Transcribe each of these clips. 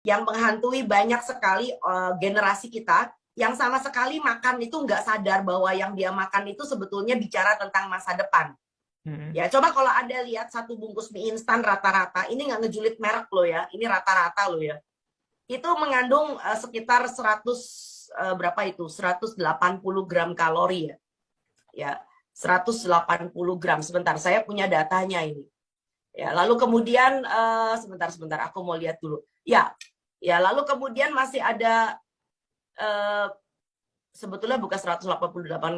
yang menghantui banyak sekali generasi kita yang sama sekali makan itu nggak sadar bahwa yang dia makan itu sebetulnya bicara tentang masa depan. Ya, coba kalau Anda lihat satu bungkus mie instan rata-rata, ini nggak ngejulit merek loh ya, ini rata-rata loh ya. Itu mengandung sekitar 100 berapa itu? 180 gram kalori ya. Ya, 180 gram. Sebentar, saya punya datanya ini. Ya, lalu kemudian sebentar aku mau lihat dulu. Ya, lalu kemudian masih ada sebetulnya bukan 188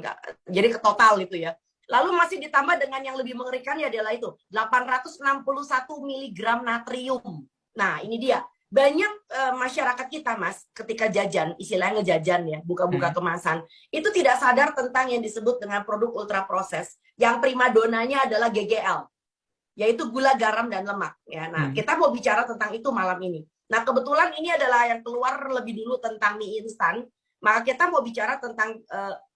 Kak. Jadi ke total itu ya. Lalu masih ditambah dengan yang lebih mengerikan ya adalah itu 861 miligram natrium. Nah, ini dia. Banyak masyarakat kita, Mas, ketika jajan, istilahnya ngejajan ya, buka-buka kemasan, itu tidak sadar tentang yang disebut dengan produk ultra proses. Yang primadonanya adalah GGL, yaitu gula, garam, dan lemak. Ya, nah, kita mau bicara tentang itu malam ini. Nah, kebetulan ini adalah yang keluar lebih dulu tentang mie instan. Maka kita mau bicara tentang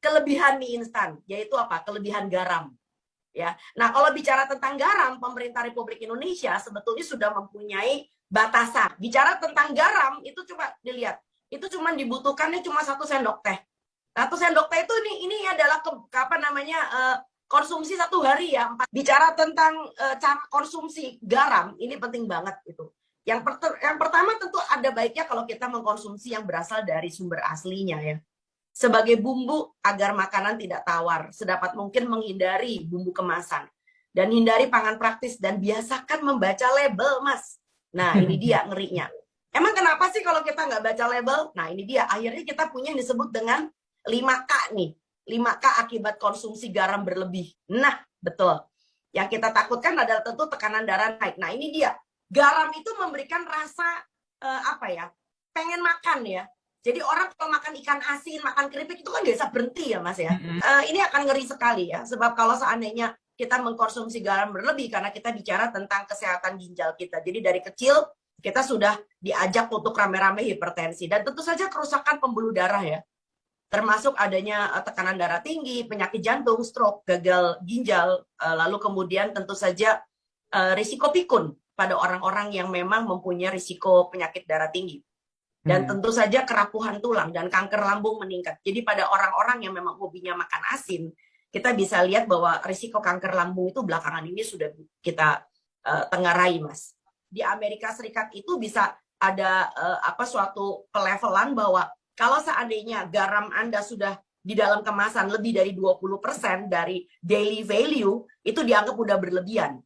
kelebihan mie instan, yaitu apa? Kelebihan garam. Ya. Nah, kalau bicara tentang garam, pemerintah Republik Indonesia sebetulnya sudah mempunyai batasan. Bicara tentang garam, itu coba dilihat. Itu cuma dibutuhkannya cuma 1 sendok teh. 1 sendok teh itu ini adalah konsumsi 1 hari ya. Bicara tentang cara konsumsi garam, ini penting banget itu. Yang pertama tentu ada baiknya kalau kita mengkonsumsi yang berasal dari sumber aslinya ya. Sebagai bumbu agar makanan tidak tawar, sedapat mungkin menghindari bumbu kemasan. Dan hindari pangan praktis dan biasakan membaca label, Mas. Nah, ini dia ngerinya. Emang kenapa sih kalau kita nggak baca label? Nah, ini dia. Akhirnya kita punya yang disebut dengan 5K nih. 5K akibat konsumsi garam berlebih. Nah, betul. Yang kita takutkan adalah tentu tekanan darah naik. Nah, ini dia. Garam itu memberikan rasa pengen makan ya. Jadi orang kalau makan ikan asin, makan keripik itu kan nggak bisa berhenti ya Mas ya. Ini akan ngeri sekali ya. Sebab kalau seandainya kita mengkonsumsi garam berlebih karena kita bicara tentang kesehatan ginjal kita. Jadi dari kecil kita sudah diajak untuk rame-rame hipertensi. Dan tentu saja kerusakan pembuluh darah ya. Termasuk adanya tekanan darah tinggi, penyakit jantung, stroke, gagal ginjal. Lalu kemudian tentu saja risiko pikun pada orang-orang yang memang mempunyai risiko penyakit darah tinggi. Dan tentu saja kerapuhan tulang dan kanker lambung meningkat. Jadi pada orang-orang yang memang hobinya makan asin, kita bisa lihat bahwa risiko kanker lambung itu belakangan ini sudah kita tengarai, Mas. Di Amerika Serikat itu bisa ada suatu pelevelan bahwa kalau seandainya garam Anda sudah di dalam kemasan lebih dari 20% dari daily value, itu dianggap udah berlebihan.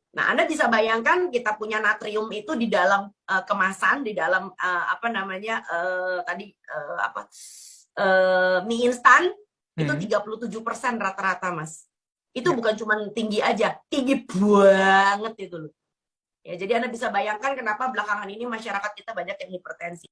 Nah, Anda bisa bayangkan kita punya natrium itu di dalam kemasan, di dalam mie instan, itu 37% rata-rata, Mas. Itu bukan cuma tinggi aja, tinggi banget itu loh. Ya, jadi Anda bisa bayangkan kenapa belakangan ini masyarakat kita banyak yang hipertensi.